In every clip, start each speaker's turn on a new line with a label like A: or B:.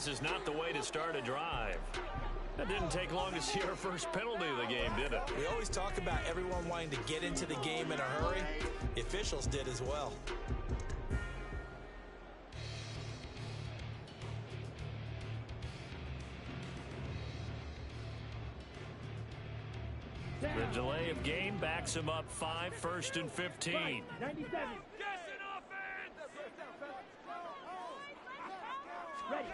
A: this is not the way to start a drive. That didn't take long to see our first penalty of the game, did it?
B: We always talk about everyone wanting to get into the game in a hurry. The officials did as well.
A: The delay of game backs him up 5, 1st and 15.
C: 97. Ready.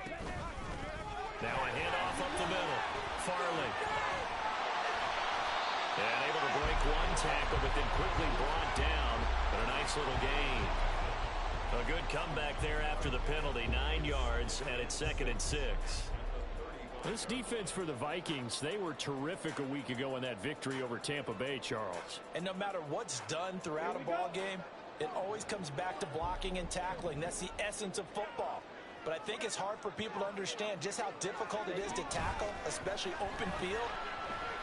A: Now a handoff up the middle. Farley. And able to break one tackle, but then quickly brought down. But a nice little gain. A good comeback there after the penalty. 9 yards, and it's 2nd and 6.
D: This defense for the Vikings, they were terrific a week ago in that victory over Tampa Bay, Charles.
B: And no matter what's done throughout a ball game, it always comes back to blocking and tackling. That's the essence of football. But I think it's hard for people to understand just how difficult it is to tackle, especially open field.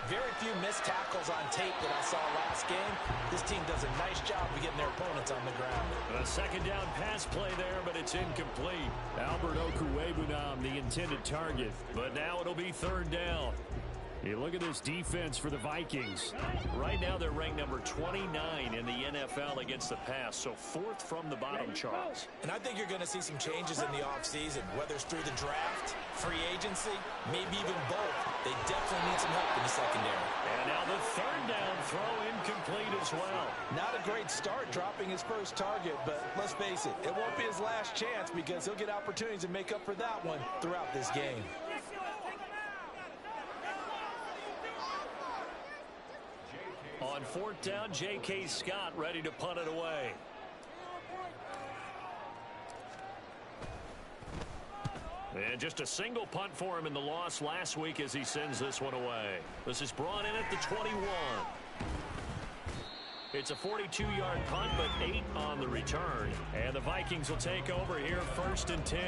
B: Very few missed tackles on tape that I saw last game. This team does a nice job of getting their opponents on the ground.
A: A second down pass play there, but it's incomplete.
D: Albert Okwuegbunam, the intended target.
A: But now it'll be 3rd down.
D: You look at this defense for the Vikings.
A: Right now they're ranked number 29 in the NFL against the pass, so 4th from the bottom, Charles.
B: And I think you're going to see some changes in the offseason, whether it's through the draft, free agency, maybe even both. They definitely need some help in the secondary.
A: And now the 3rd down throw incomplete as well.
B: Not a great start dropping his first target, but let's face it, it won't be his last chance because he'll get opportunities to make up for that one throughout this game.
A: On 4th down, J.K. Scott ready to punt it away. And just a single punt for him in the loss last week as he sends this one away. This is brought in at the 21. It's a 42-yard punt, but 8 on the return. And the Vikings will take over here 1st and 10.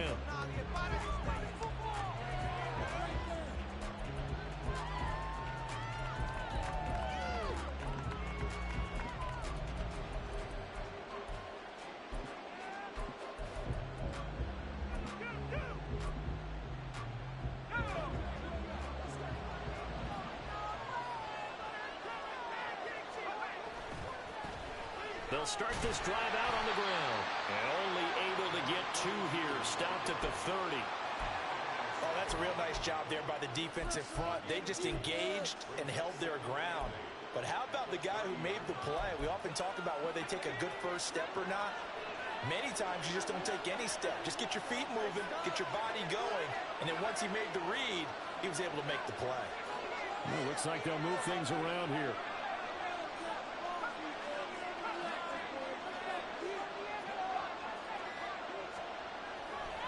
A: They'll start this drive out on the ground. And only able to get 2 here. Stopped at the 30.
B: Oh, that's a real nice job there by the defensive front. They just engaged and held their ground. But how about the guy who made the play? We often talk about whether they take a good first step or not. Many times you just don't take any step. Just get your feet moving, get your body going. And then once he made the read, he was able to make the play.
D: Well, looks like they'll move things around here.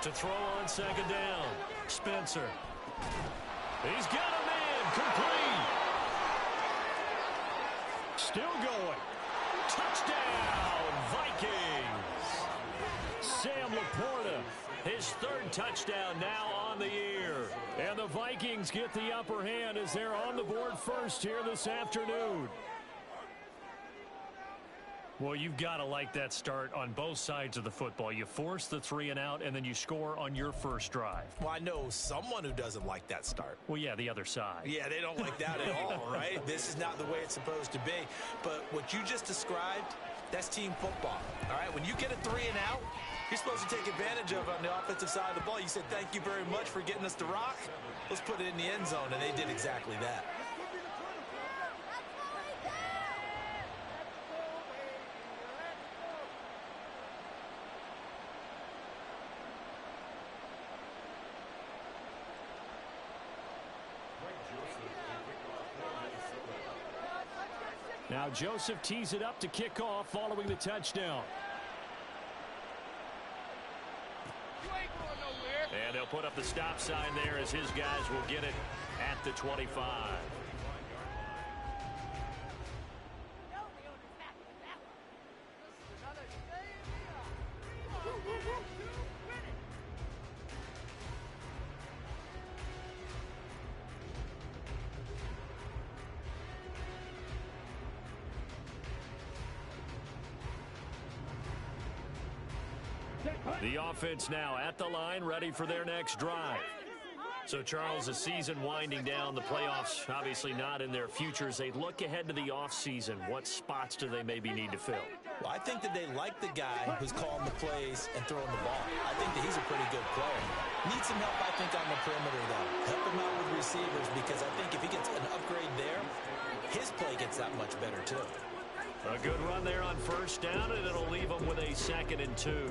A: To throw on 2nd down. Spencer. He's got a man. Complete.
D: Still going.
A: Touchdown, Vikings.
D: Sam Laporta.
A: His 3rd touchdown now on the year.
D: And the Vikings get the upper hand as they're on the board first here this afternoon.
A: Well, you've got to like that start on both sides of the football. You force the 3 and out, and then you score on your first drive.
B: Well, I know someone who doesn't like that start.
A: Well, yeah, the other side.
B: Yeah, they don't like that at all, right? This is not the way it's supposed to be. But what you just described, that's team football, all right? When you get a 3 and out, you're supposed to take advantage of it on the offensive side of the ball. You said, thank you very much for getting us to rock. Let's put it in the end zone, and they did exactly that.
D: Now Joseph tees it up to kick off following the touchdown.
A: And they'll put up the stop sign there as his guys will get it at the 25.
D: The offense now at the line, ready for their next drive.
A: So, Charles, the season winding down, the playoffs obviously not in their future. As they look ahead to the offseason, what spots do they maybe need to fill?
B: Well, I think that they like the guy who's calling the plays and throwing the ball. I think that he's a pretty good player. Needs some help, I think, on the perimeter, though. Help him out with receivers, because I think if he gets an upgrade there, his play gets that much better, too.
A: A good run there on first down, and it'll leave them with a 2nd and 2.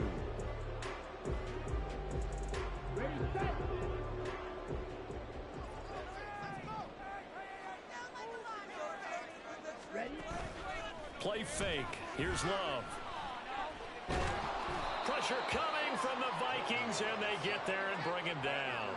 A: Play fake. Here's Love. Pressure coming from the Vikings, and they get there and bring him down.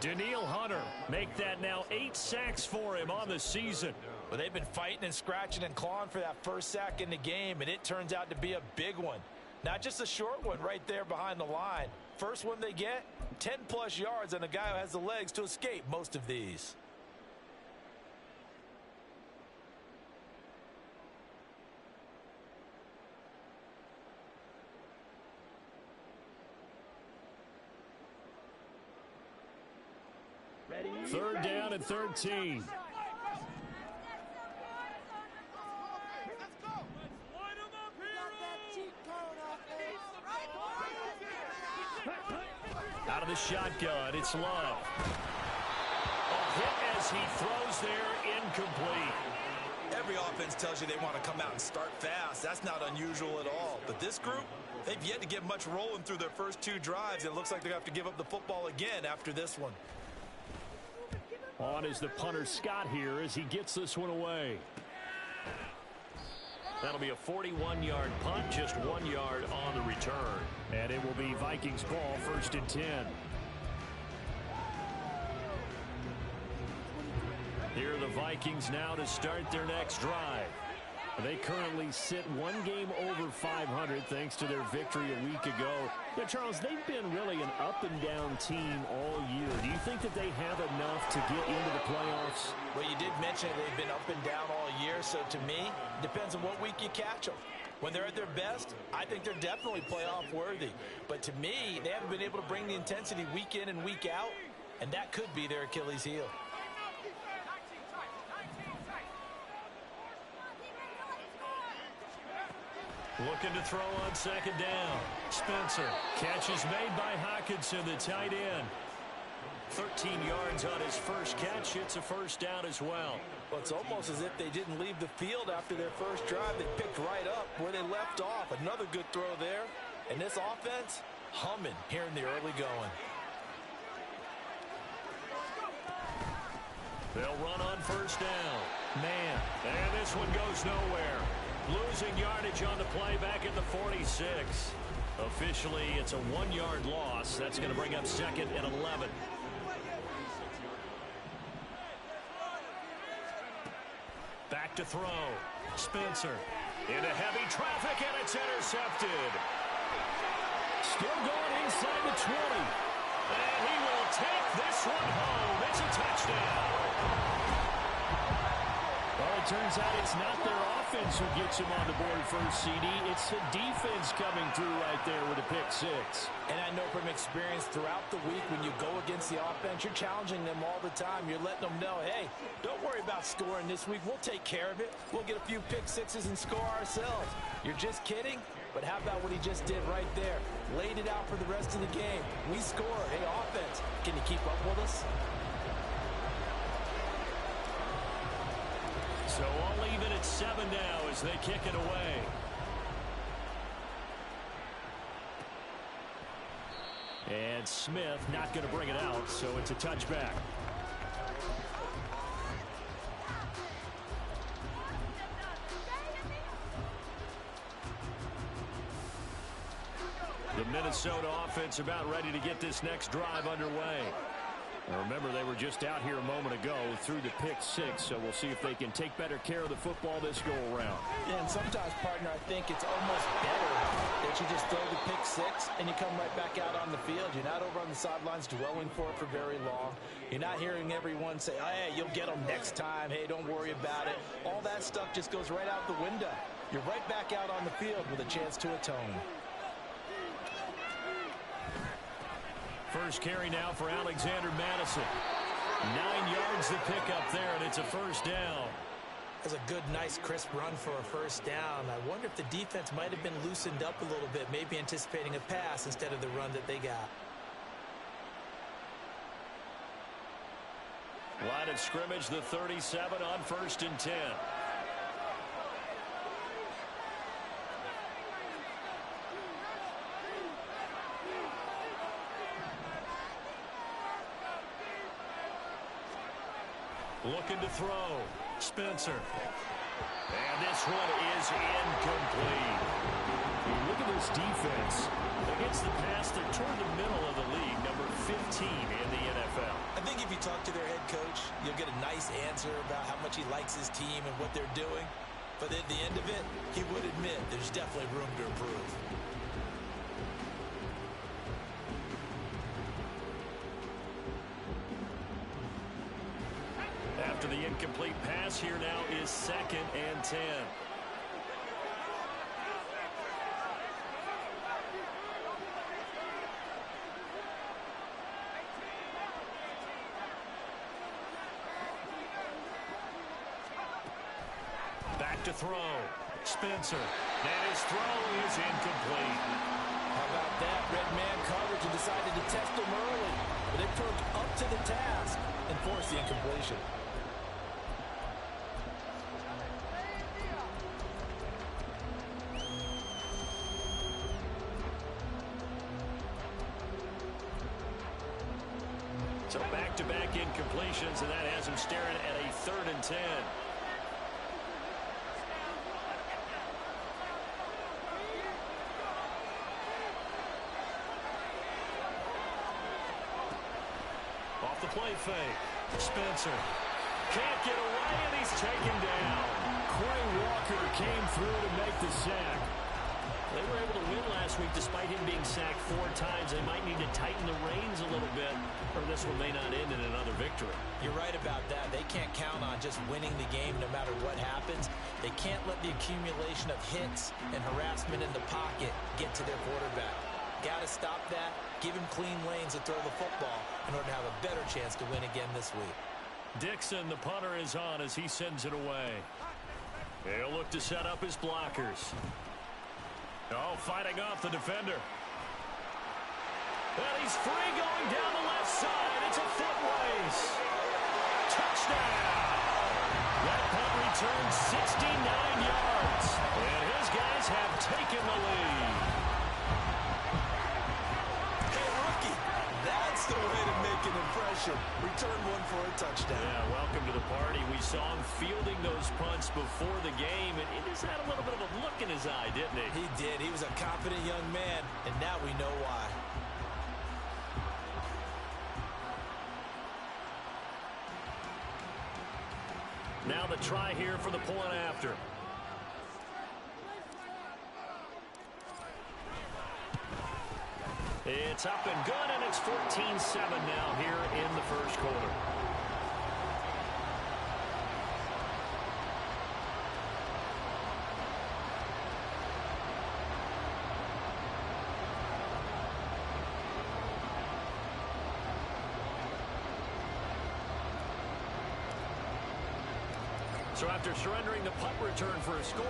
A: Danielle Hunter make that now 8 sacks for him on the season.
B: Well, they've been fighting and scratching and clawing for that first sack in the game, and it turns out to be a big one. Not just a short one right there behind the line. First one they get, 10-plus yards on a guy who has the legs to escape most of these.
D: Third down and 13.
A: Out of the shotgun, it's Love. A hit as he throws there, incomplete.
B: Every offense tells you they want to come out and start fast. That's not unusual at all. But this group, they've yet to get much rolling through their first 2 drives. It looks like they're going to have to give up the football again after this one.
D: On is the punter Scott here as he gets this one away.
A: That'll be a 41-yard punt, just 1 yard on the return.
D: And it will be Vikings ball, 1st and 10.
A: Here are the Vikings now to start their next drive.
D: They currently sit 1 game over 500 thanks to their victory a week ago. Yeah, Charles, they've been really an up-and-down team all year. Do you think that they have enough to get into the playoffs?
B: Well, you did mention they've been up and down all year, so to me, it depends on what week you catch them. When they're at their best, I think they're definitely playoff worthy. But to me, they haven't been able to bring the intensity week in and week out, and that could be their Achilles heel.
A: Looking to throw on 2nd down. Spencer. Catch is made by Hockenson, the tight end. 13 yards on his first catch. It's a first down as well.
B: Well, it's almost as if they didn't leave the field after their first drive. They picked right up where they left off. Another good throw there. And this offense, humming here in the early going.
A: They'll run on first down. Man. And this one goes nowhere. Losing yardage on the play back at the 46. Officially, it's a 1-yard loss. That's going to bring up 2nd and 11. Back to throw. Spencer into heavy traffic, and it's intercepted.
D: Still going inside the 20.
A: And he will take this one home. It's a touchdown.
D: Well, it turns out it's not their offense who gets him on the board first, CD. It's the defense coming through right there with a pick 6.
B: And I know from experience throughout the week when you go against the offense, you're challenging them all the time. You're letting them know, hey, don't worry about scoring this week. We'll take care of it. We'll get a few pick 6s and score ourselves. You're just kidding? But how about what he just did right there? Laid it out for the rest of the game. We score. Hey, offense, can you keep up with us?
A: So all even at 7 now as they kick it away.
D: And Smith not going to bring it out, so it's a touchback.
A: The Minnesota offense about ready to get this next drive underway.
D: Now remember, they were just out here a moment ago through the pick 6, so we'll see if they can take better care of the football this go-around.
B: Yeah, and sometimes, partner, I think it's almost better that you just throw the pick 6 and you come right back out on the field. You're not over on the sidelines dwelling for it for very long. You're not hearing everyone say, oh, hey, you'll get them next time. Hey, don't worry about it. All that stuff just goes right out the window. You're right back out on the field with a chance to atone.
A: First carry now for Alexander Madison. 9 yards to pick up there, and it's a first down.
B: That's a good, nice, crisp run for a first down. I wonder if the defense might have been loosened up a little bit, maybe anticipating a pass instead of the run that they got.
A: Line of scrimmage, the 37 on 1st and 10. Looking to throw. Spencer. And this one is incomplete.
D: Look at this defense. Against the pass, they're toward the middle of the league, number 15 in the NFL.
B: I think if you talk to their head coach, you'll get a nice answer about how much he likes his team and what they're doing. But at the end of it, he would admit there's definitely room to improve.
A: After the incomplete pass, here now is 2nd and 10. Back to throw. Spencer. And his throw is incomplete.
B: How about that? Red man coverage and decided to test him early. But they proved up to the task and forced the incompletion.
A: So back-to-back incompletions, and that has him staring at a 3rd and 10. Off the play fake. Spencer can't get away, and he's taken down.
D: Quay Walker came through to make the sack.
A: They were able to win last week despite him being sacked 4 times. They might need to tighten the reins a little bit, or this one may not end in another victory.
B: You're right about that. They can't count on just winning the game no matter what happens. They can't let the accumulation of hits and harassment in the pocket get to their quarterback. Got to stop that, give him clean lanes to throw the football in order to have a better chance to win again this week.
A: Dixon, the punter, is on as he sends it away. He'll look to set up his blockers. Oh, fighting off the defender. And he's free going down the left side. It's a foot race. Touchdown. That punt returns 69 yards. And his guys have taken the lead.
B: Hey, rookie, that's the way to make an impression. Return one for a touchdown.
A: Yeah, welcome to the party. We saw him fielding those punts before the game, and he just had a little bit of a look in his eye, didn't he?
B: He did. He was a confident young man, and now we know why.
A: Now the try here for the point after. It's up and good, and it's 14-7 now here in the first quarter. So after surrendering the punt return for a score,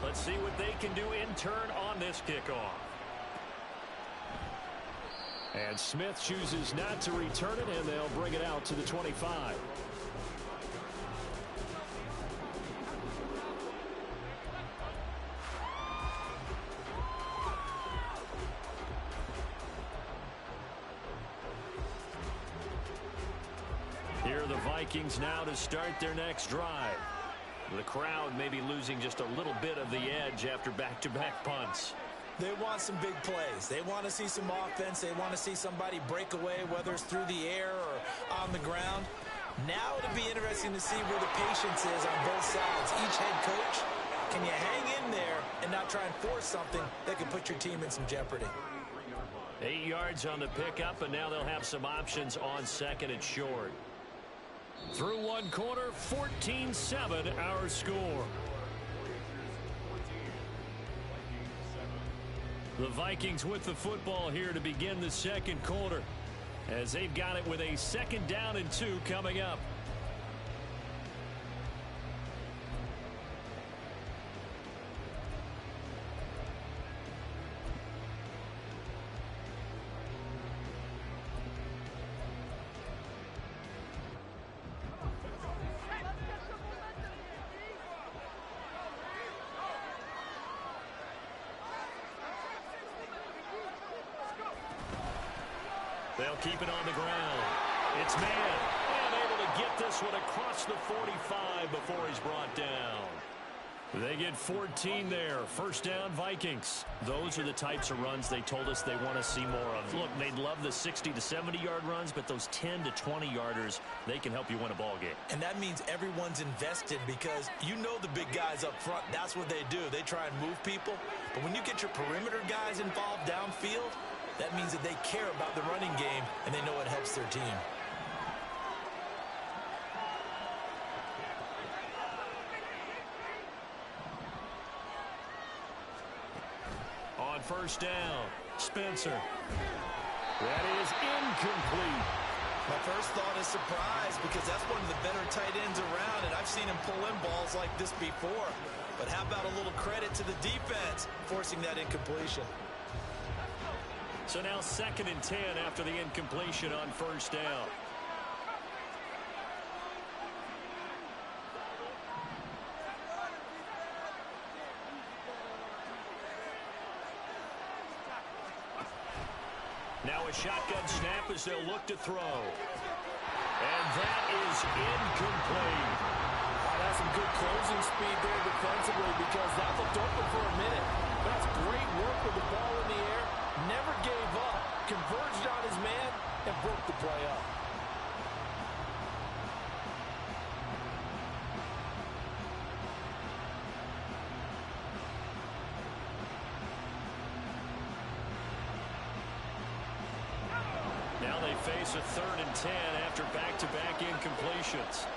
A: let's see what they can do in turn on this kickoff. And Smith chooses not to return it, and they'll bring it out to the 25. Here are the Vikings now to start their next drive. The crowd may be losing just a little bit of the edge after back-to-back punts.
B: They want some big plays. They want to see some offense. They want to see somebody break away, whether it's through the air or on the ground. Now it'll be interesting to see where the patience is on both sides. Each head coach, can you hang in there and not try and force something that could put your team in some jeopardy?
A: 8 yards on the pickup, and now they'll have some options on 2nd and short. Through one quarter, 14-7 our score. The Vikings with the football here to begin the second quarter. as they've got it with a 2nd down and 2 coming up. They'll keep it on the ground. It's man. And able to get this one across the 45 before he's brought down. They get 14 there. 1st down, Vikings. Those are the types of runs they told us they want to see more of. Look, they'd love the 60 to 70-yard runs, but those 10 to 20-yarders, they can help you win a ball game.
B: And that means everyone's invested because you know the big guys up front, that's what they do. They try and move people. But when you get your perimeter guys involved downfield, that means that they care about the running game, and they know it helps their team.
A: On 1st down, Spencer. That is incomplete.
B: My first thought is surprise because that's one of the better tight ends around, and I've seen him pull in balls like this before. But how about a little credit to the defense forcing that incompletion?
A: So now 2nd and 10 after the incompletion on 1st down. Now a shotgun snap as they'll look to throw. And that is incomplete.
C: Wow, that's some good closing speed there defensively because that looked open for a minute. That's great work with the ball in the air. Never gave up, converged on his man, and broke the play up.
A: Now they face a 3rd and 10 after back-to-back incompletions.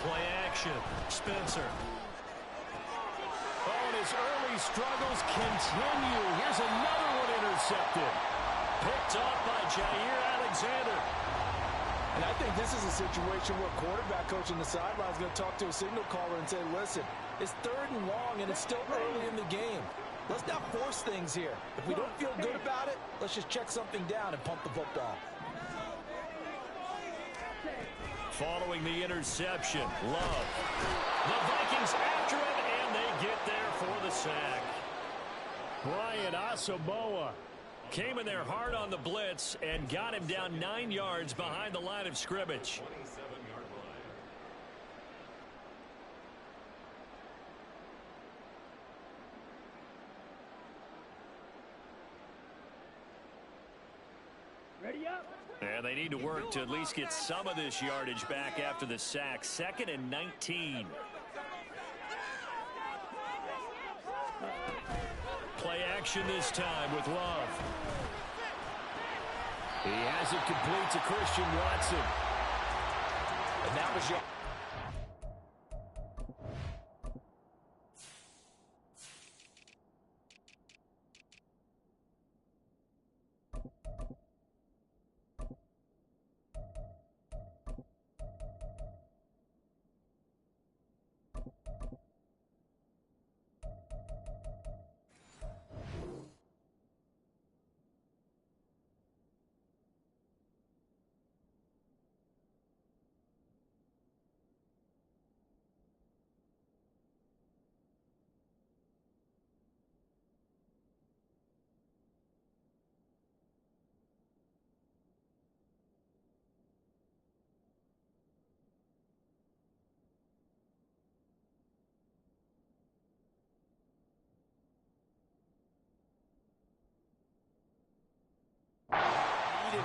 A: Play action. Spencer. Oh, and his early struggles continue. Here's another one intercepted. Picked off by Jair Alexander.
C: And I think this is a situation where quarterback coach on the sideline is going to talk to a signal caller and say, listen, it's 3rd and long and it's still early in the game. Let's not force things here. If we don't feel good about it, let's just check something down and pump the football.
A: Following the interception, Love. The Vikings after it, and they get there for the sack. Brian Asamoah came in there hard on the blitz and got him down 9 yards behind the line of scrimmage.
C: Ready up.
A: And they need to work to at least get some of this yardage back after the sack. 2nd and 19. Play action this time with Love. He has it complete to Christian Watson.
B: And that was your...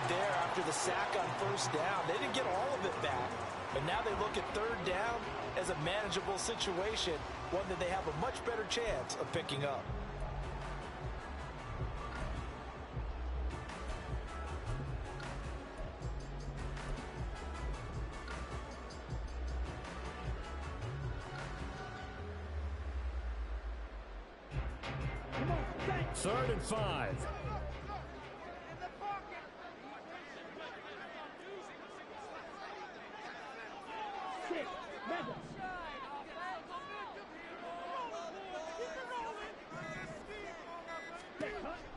B: there after the sack on 1st down. They didn't get all of it back, but now they look at 3rd down as a manageable situation, one that they have a much better chance of picking up.
D: 3rd and 5.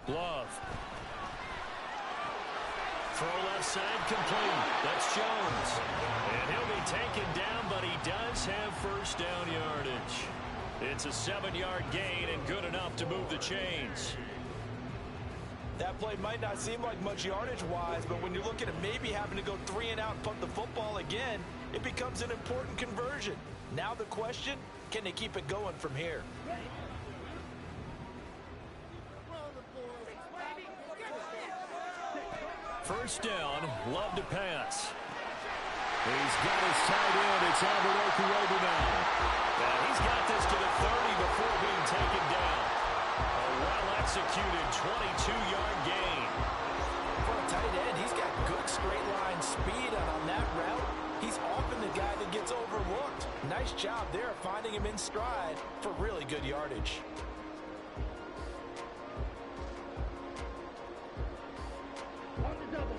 D: Love. Throw left side complete. That's Jones. And he'll be taken down, but he does have first down yardage. It's a 7-yard gain and good enough to move the chains.
B: That play might not seem like much yardage-wise, but when you're looking at maybe having to go 3 and out and punt the football again, it becomes an important conversion. Now the question, can they keep it going from here?
A: First down, Love to pass. He's got his tight end. It's Alvarado over now. And he's got this to the 30 before being taken down. A well-executed 22-yard gain.
B: For a tight end, he's got good straight-line speed, and on that route, he's often the guy that gets overlooked. Nice job there finding him in stride for really good yardage.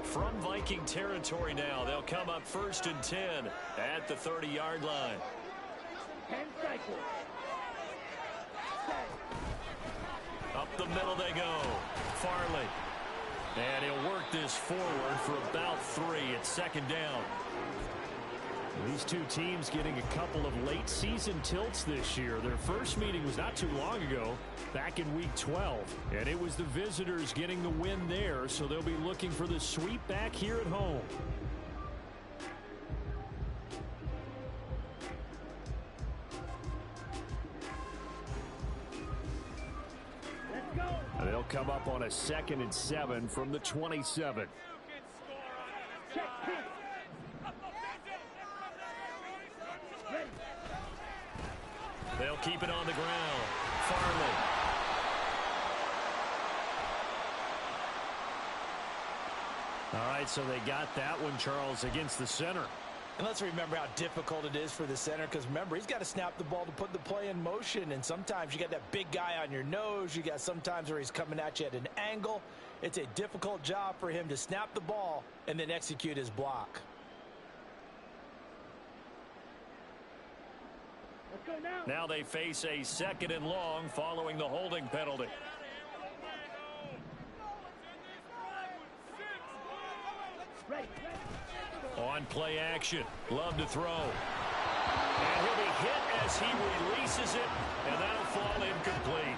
A: From Viking territory now, they'll come up 1st and 10 at the 30-yard line. Up the middle they go. Farley. And he'll work this forward for about 3 at 2nd down.
D: These two teams getting a couple of late season tilts this year. Their first meeting was not too long ago, back in week 12. And it was the visitors getting the win there, so they'll be looking for the sweep back here at home. And they'll come up on a 2nd and 7 from the 27.
A: They'll keep it on the ground. Farley. All right, so they got that one, Charles, against the center.
B: And let's remember how difficult it is for the center, because remember, he's got to snap the ball to put the play in motion, and sometimes you got that big guy on your nose. You got sometimes where he's coming at you at an angle. It's a difficult job for him to snap the ball and then execute his block.
A: Now they face a 2nd and long following the holding penalty. On play action, Love to throw. And he'll be hit as he releases it, and that'll fall incomplete.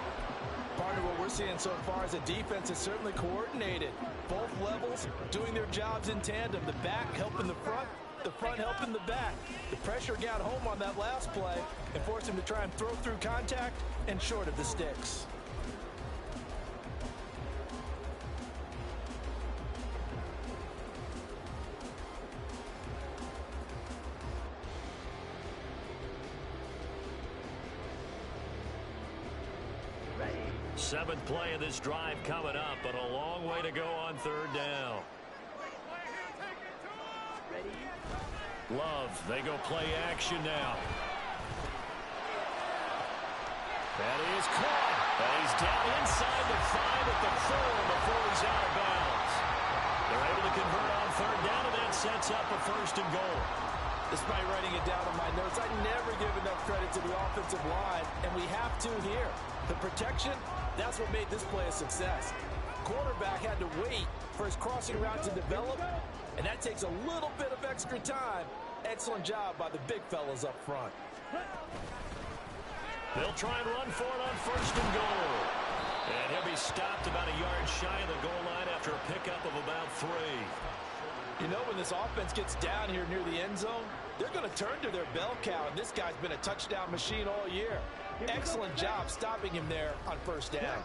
B: Part of what we're seeing so far is the defense is certainly coordinated. Both levels doing their jobs in tandem. The back helping the front helping the back. The pressure got home on that last play and forced him to try and throw through contact and short of the sticks.
A: Seventh play of this drive coming up, but a long way to go on 3rd down. Love, they go play action now. That is caught. And he's down inside the 5 at the 4 before he's out of bounds. They're able to convert on 3rd down, and that sets up a 1st and goal.
B: Despite writing it down on my notes, I never give enough credit to the offensive line, and we have to here. The protection, that's what made this play a success. Quarterback had to wait for his crossing route to develop, and that takes a little bit of extra time. Excellent job by the big fellas up front.
A: They'll try and run for it on 1st and goal. And he'll be stopped about a yard shy of the goal line after a pickup of about 3.
B: You know, when this offense gets down here near the end zone, they're going to turn to their bell cow, and this guy's been a touchdown machine all year. Excellent job stopping him there on 1st down.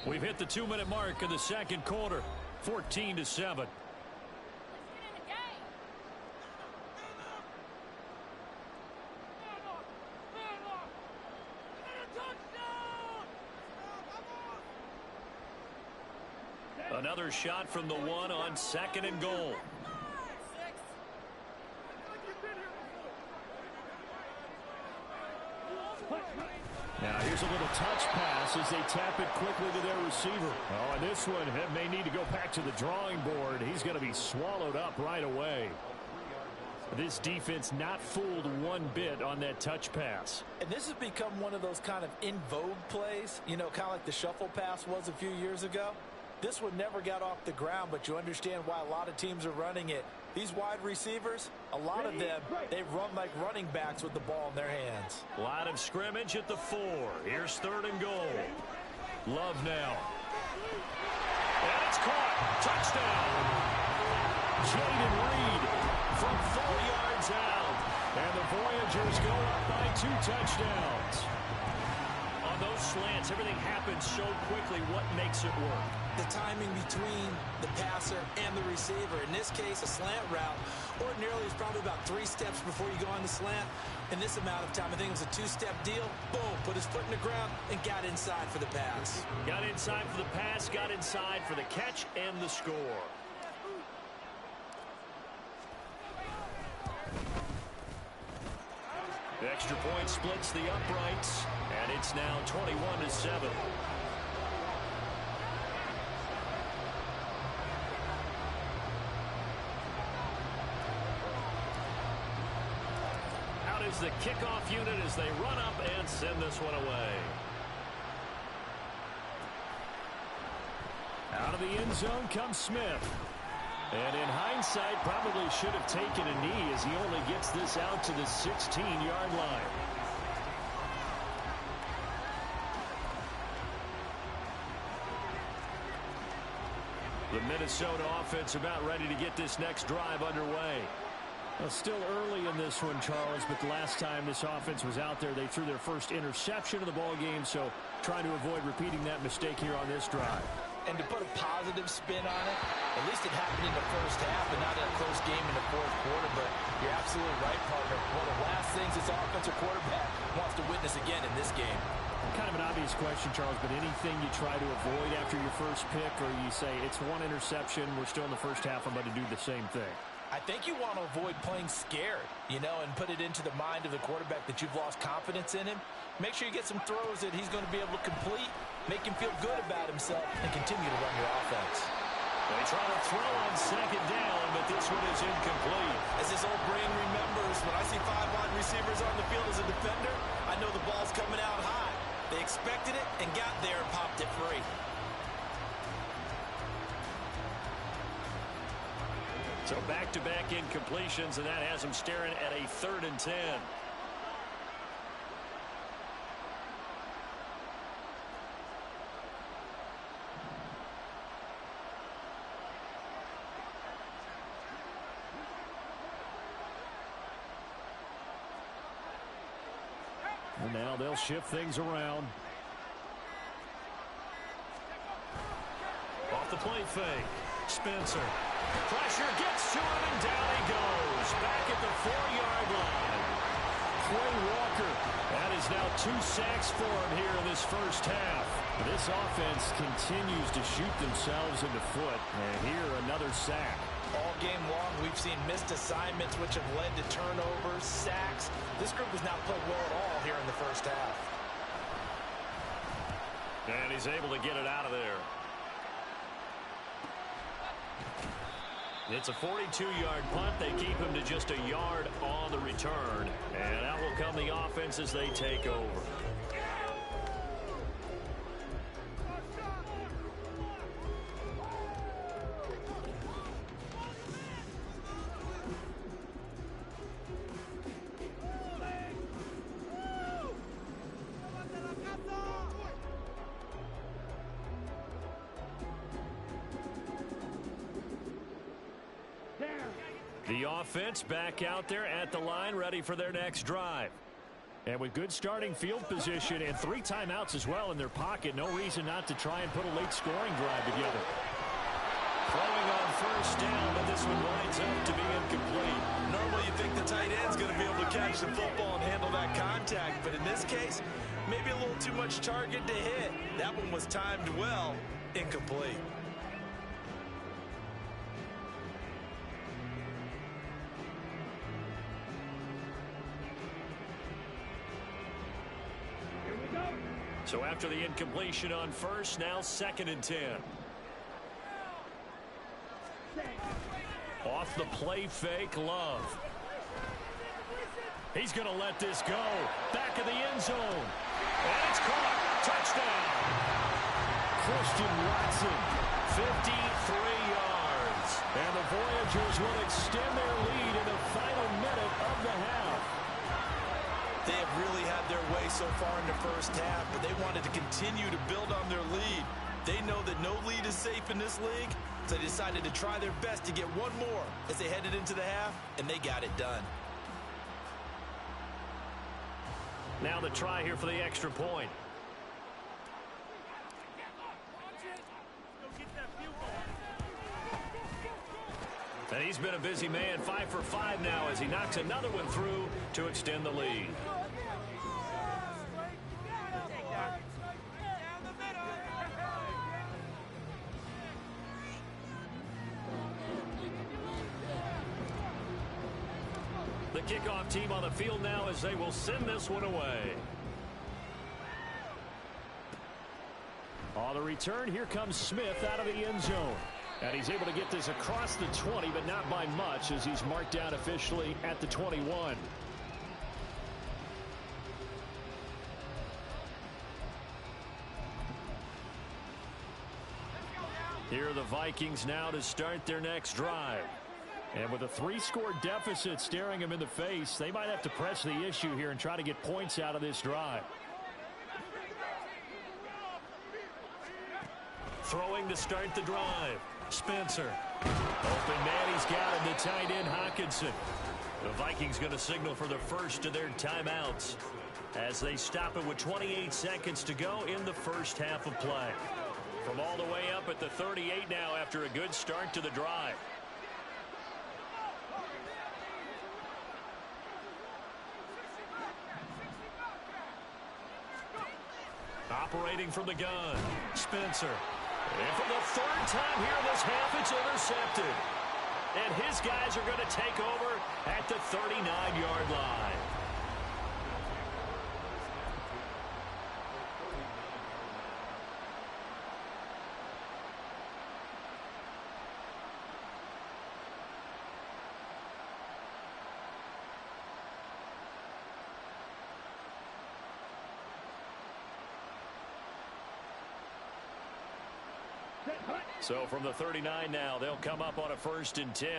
A: We've hit the 2-minute mark of the 2nd quarter, 14-7. Another shot from the 1 on 2nd and goal.
D: Now here's a little touch pass as they tap it quickly to their receiver. Oh, and this one may need to go back to the drawing board. He's going to be swallowed up right away. This defense not fooled one bit on that touch pass.
C: And this has become one of those kind of in vogue plays, you know, kind of like the shuffle pass was a few years ago. This one never got off the ground, but you understand why a lot of teams are running it. These wide receivers, a lot of them, they run like running backs with the ball in their hands.
A: Line of scrimmage at the 4. Here's 3rd and goal. Love now. And it's caught. Touchdown. Jaden Reed from 4 yards out. And the Voyagers go up by 2 touchdowns. On those slants, everything happens so quickly. What makes it work?
C: The timing between the passer and the receiver. In this case, a slant route ordinarily is probably about 3 steps before you go on the slant. In this amount of time, I think it was a 2-step deal. Boom, put his foot in the ground and got inside for the pass.
A: Got inside for the pass, got inside for the catch and the score. The extra point splits the uprights, and it's now 21-7. Out is the kickoff unit as they run up and send this one away.
D: Out of the end zone comes Smith. And in hindsight, probably should have taken a knee as he only gets this out to the 16-yard line.
A: The Minnesota offense about ready to get this next drive underway.
D: Well, still early in this one, Charles, but the last time this offense was out there, they threw their first interception of the ball game, so trying to avoid repeating that mistake here on this drive.
C: And to put a positive spin on it, at least it happened in the first half and not in a close game in the fourth quarter. But you're absolutely right, partner. One of the last things this offensive quarterback wants to witness again in this game.
D: Kind of an obvious question, Charles, but anything you try to avoid after your first pick, or you say it's one interception, we're still in the first half, I'm going to do the same thing?
C: I think you want to avoid playing scared, you know, and put it into the mind of the quarterback that you've lost confidence in him. Make sure you get some throws that he's going to be able to complete, make him feel good about himself, and continue to run your offense.
A: They try to throw on 2nd down, but this one is incomplete.
C: As this old brain remembers, when I see 5 wide receivers on the field as a defender, I know the ball's coming out high. They expected it and got there and popped it free.
A: So back-to-back incompletions, and that has them staring at a 3rd and 10.
D: And now they'll shift things around.
A: Off the play fake. Spencer. Pressure gets to him, and down he goes. Back at the 4-yard line. Quay Walker. That is now 2 sacks for him here in this first half. This offense continues to shoot themselves in the foot. And here, another sack.
C: All game long, we've seen missed assignments, which have led to turnovers, sacks. This group has not played well at all here in the first half.
A: And he's able to get it out of there. It's a 42-yard punt. They keep him to just a yard on the return. And out will come the offense as they take over. The offense back out there at the line, ready for their next drive.
D: And with good starting field position and 3 timeouts as well in their pocket, no reason not to try and put a late scoring drive together.
A: Throwing on 1st down, but this one winds up to be incomplete.
C: Normally you think the tight end's going to be able to catch the football and handle that contact, but in this case, maybe a little too much target to hit. That one was timed well, incomplete.
E: Here we go.
A: So after the incompletion on first, now 2nd and 10. Off the play fake, Love. He's going to let this go. Back of the end zone. And it's caught. Touchdown. Christian Watson, 53 yards. And the Voyagers will extend their lead in the final minute of the half.
B: They have really had their way so far in the first half, but they wanted to continue to build on their lead. They know that no lead is safe in this league, so they decided to try their best to get one more as they headed into the half, and they got it done.
A: Now the try here for the extra point. And he's been a busy man, 5 for 5 now as he knocks another one through to extend the lead. The kickoff team on the field now as they will send this one away. On the return, here comes Smith out of the end zone. And he's able to get this across the 20, but not by much as he's marked down officially at the 21. Here are the Vikings now to start their next drive. And with a 3-score deficit staring them in the face, they might have to press the issue here and try to get points out of this drive. Throwing to start the drive. Spencer. Open man, he's got him. The tight end, Hawkinson. The Vikings going to signal for the first of their timeouts as they stop it with 28 seconds to go in the first half of play. From all the way up at the 38 now after a good start to the drive. Operating from the gun, Spencer. And for the 3rd time here in this half, it's intercepted. And his guys are going to take over at the 39-yard line. So from the 39 now, they'll come up on a 1st and 10.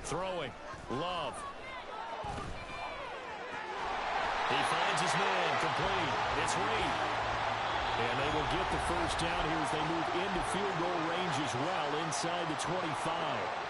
A: Throwing. Love. He finds his man. Complete. It's Reed. And they will get the first down here as they move into field goal range as well inside the 25.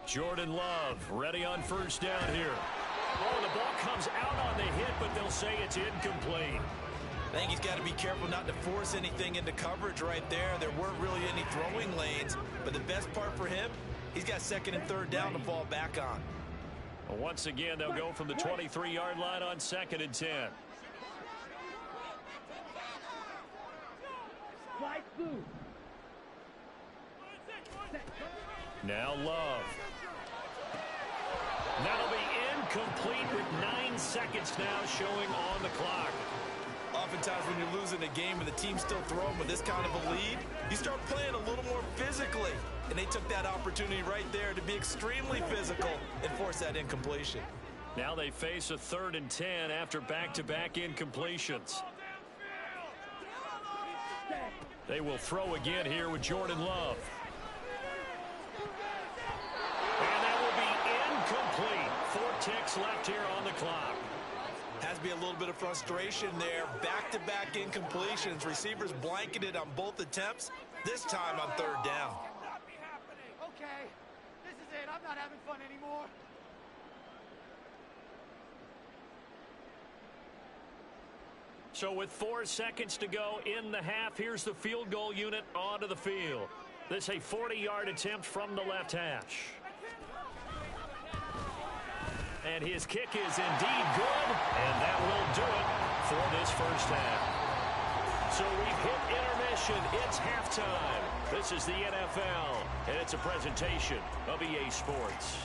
A: Jordan Love ready on 1st down here. Oh, the ball comes out on the hit, but they'll say it's incomplete.
B: I think he's got to be careful not to force anything into coverage right there. There weren't really any throwing lanes, but the best part for him, he's got 2nd and 3rd down to fall back on.
A: Well, once again, they'll go from the 23-yard line on 2nd and 10. Now Love. That'll be incomplete with 9 seconds now showing on the clock.
B: Oftentimes when you're losing a game and the team's still throwing with this kind of a lead, you start playing a little more physically. And they took that opportunity right there to be extremely physical and force that incompletion.
A: Now they face a 3rd and 10 after back-to-back incompletions. They will throw again here with Jordan Love. ticks left here on the clock.
B: Has to be a little bit of frustration there. Back-to-back incompletions. Receivers blanketed on both attempts, this time on third down.
E: Okay, this is it. I'm not having fun anymore.
A: So with 4 seconds to go in the half, here's the field goal unit onto the field. This a 40-yard attempt from the left hash. And his kick is indeed good, and that will do it for this first half. So we've hit intermission. It's halftime. This is the NFL, and it's a presentation of EA Sports.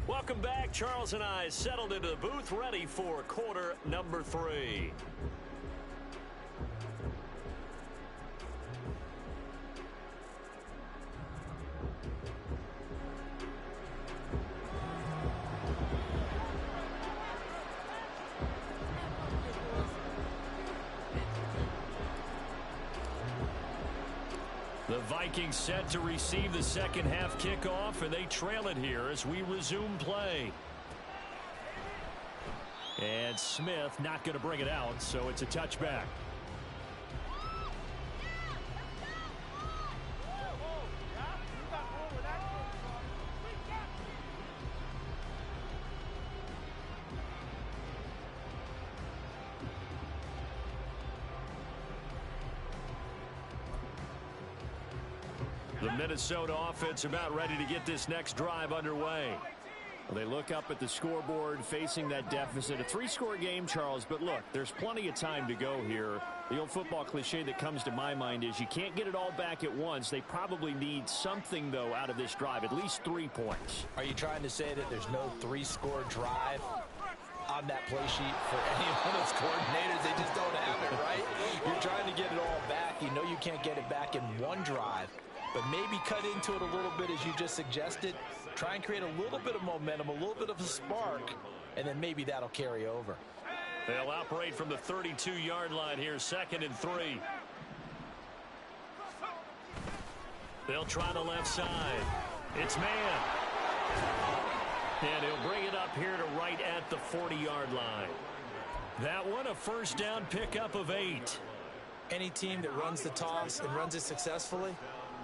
A: Welcome back. Charles and I settled into the booth, ready for quarter number 3. The Vikings set to receive the second half kickoff, and they trail it here as we resume play. And Smith not going to bring it out, so it's a touchback. The Minnesota offense about ready to get this next drive underway.
D: Well, they look up at the scoreboard facing that deficit. A 3-score game, Charles, but look, there's plenty of time to go here. The old football cliche that comes to my mind is you can't get it all back at once. They probably need something, though, out of this drive, at least 3 points.
C: Are you trying to say that there's no 3-score drive on that play sheet for any of those coordinators? They just don't have it, right? You're trying to get it all back. You know you can't get it back in one drive. But maybe cut into it a little bit, as you just suggested. Try and create a little bit of momentum, a little bit of a spark, and then maybe that'll carry over.
A: They'll operate from the 32-yard line here, 2nd and 3. They'll try the left side. It's man. And he'll bring it up here to right at the 40-yard line. That one, a first down pickup of 8.
C: Any team that runs the toss and runs it successfully,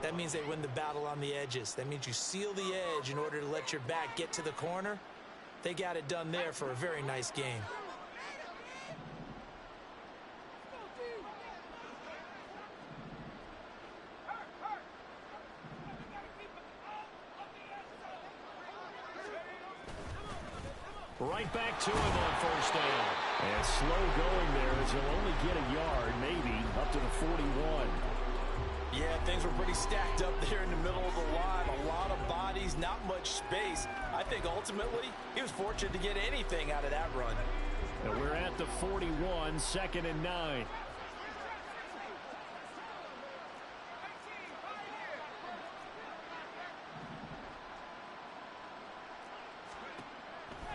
C: that means they win the battle on the edges. That means you seal the edge in order to let your back get to the corner. They got it done there for a very nice game.
A: Right back to him on first down.
D: And slow going there as he'll only get a yard, maybe, up to the 41.
B: Yeah, things were pretty stacked up there in the middle of the line. A lot of bodies, not much space. I think ultimately he was fortunate to get anything out of that run.
D: And we're at the 41, 2nd and 9.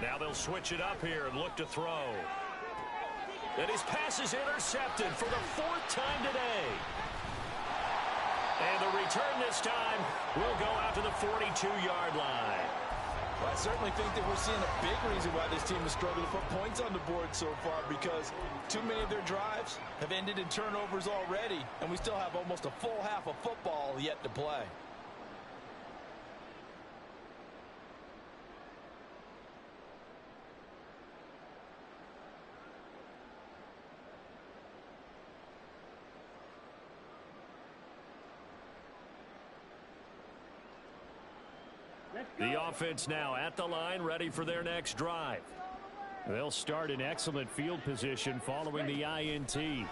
A: Now they'll switch it up here and look to throw. And his pass is intercepted for the 4th time today. And the return this time will go out to the 42-yard line.
C: Well, I certainly think that we're seeing a big reason why this team has struggled to put points on the board so far, because too many of their drives have ended in turnovers already, and we still have almost a full half of football yet to play.
A: The offense now at the line, ready for their next drive.
D: They'll start in excellent field position following the INT.
A: Meanwhile,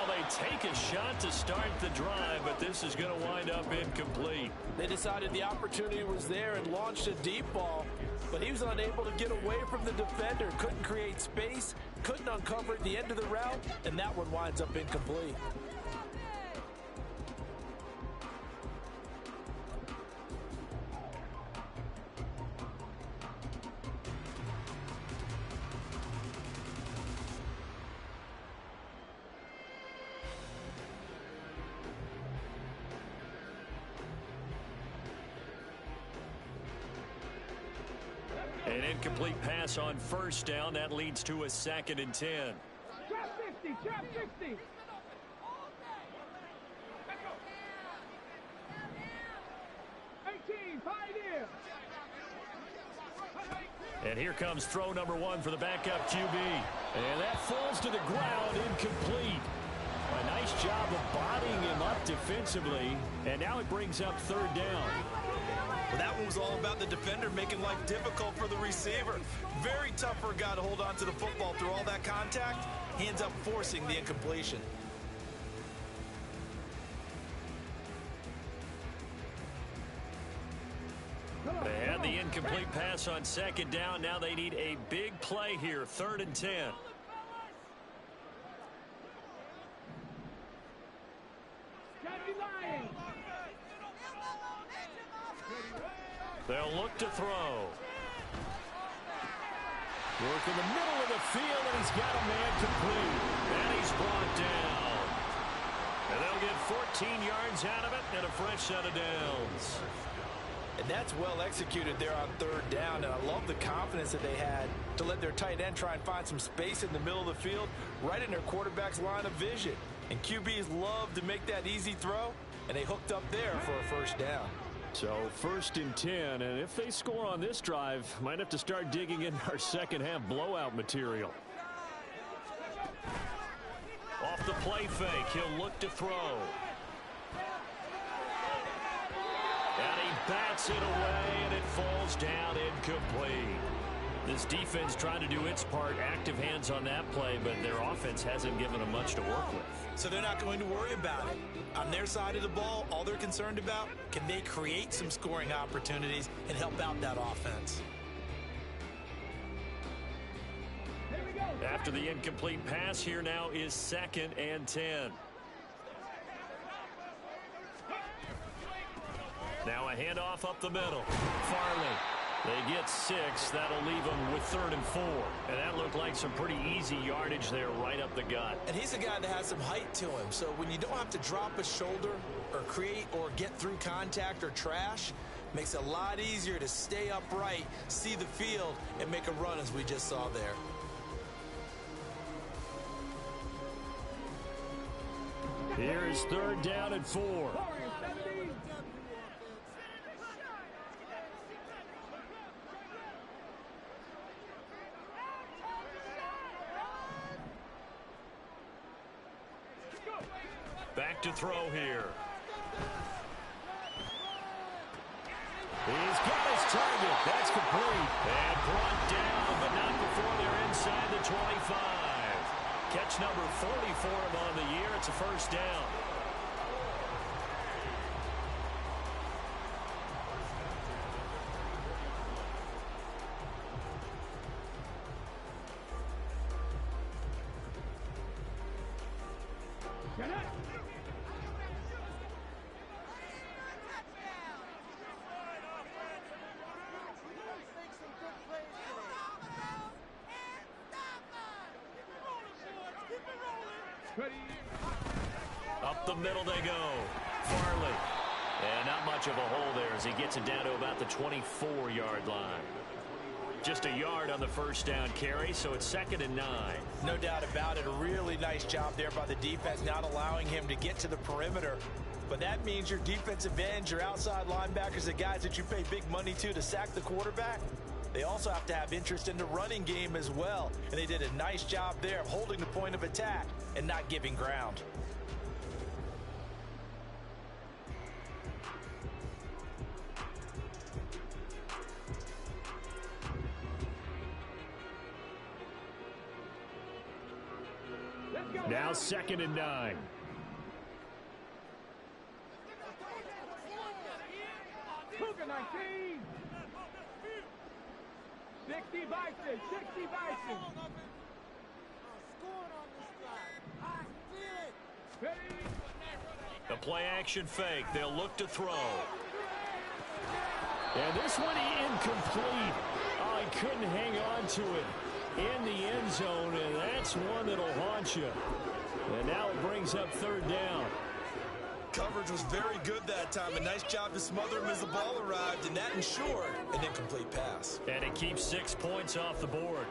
A: they take a shot to start the drive, but this is going to wind up incomplete.
C: They decided the opportunity was there and launched a deep ball, but he was unable to get away from the defender, couldn't create space, couldn't uncover at the end of the route, and that one winds up incomplete.
A: incomplete pass on first down. That leads to a 2nd and 10.
E: Trap 60, trap 60.
A: And here comes throw number 1 for the backup QB. And that falls to the ground, incomplete. A nice job of bodying him up defensively. And now it brings up 3rd down.
B: Well, that one was all about the defender making life difficult for the receiver. Very tough for a guy to hold on to the football through all that contact. He ends up forcing the incompletion.
A: They had the incomplete pass on 2nd down. Now they need a big play here, 3rd and 10. They'll look to throw. Work in the middle of the field, and he's got a man complete. And he's brought down. And they'll get 14 yards out of it and a fresh set of downs.
B: And that's well executed there on 3rd down. And I love the confidence that they had to let their tight end try and find some space in the middle of the field, right in their quarterback's line of vision. And QBs love to make that easy throw, and they hooked up there for a 1st down.
D: So 1st and 10, and if they score on this drive, might have to start digging in our second half blowout material.
A: Off the play fake, he'll look to throw. And he bats it away, and it falls down incomplete. This defense trying to do its part, active hands on that play, but their offense hasn't given them much to work with.
B: So they're not going to worry about it. On their side of the ball, all they're concerned about, can they create some scoring opportunities and help out that offense?
A: After the incomplete pass, here now is 2nd and 10. Now a handoff up the middle. Farley. They get 6. That'll leave them with 3rd and 4. And that looked like some pretty easy yardage there right up the gut.
B: And he's a guy that has some height to him. So when you don't have to drop a shoulder or create or get through contact or trash, makes it a lot easier to stay upright, see the field, and make a run as we just saw there.
D: Here's 3rd down and 4.
A: Back to throw here. He's got his target. That's complete. And brought down, but not before they're inside the 25. Catch number 40 for him on the year. It's a 1st down. Up the middle they go. Farley. And not much of a hole there as he gets it down to about the 24-yard line. Just a yard on the 1st down carry, so it's 2nd and 9.
B: No doubt about it. A really nice job there by the defense, not allowing him to get to the perimeter. But that means your defensive ends, your outside linebackers, the guys that you pay big money to sack the quarterback, they also have to have interest in the running game as well. And they did a nice job there of holding the point of attack and not giving ground.
D: Now 2nd and 9.
E: Cougar 19. 60 Vikings, 60 Vikings.
A: The play action fake. They'll look to throw.
D: And this one incomplete. Oh, he couldn't hang on to it in the end zone, and that's one that'll haunt you. And now it brings up 3rd down.
B: Coverage was very good that time. A nice job to smother him as the ball arrived, and that ensured an incomplete pass.
A: And it keeps 6 points off the board.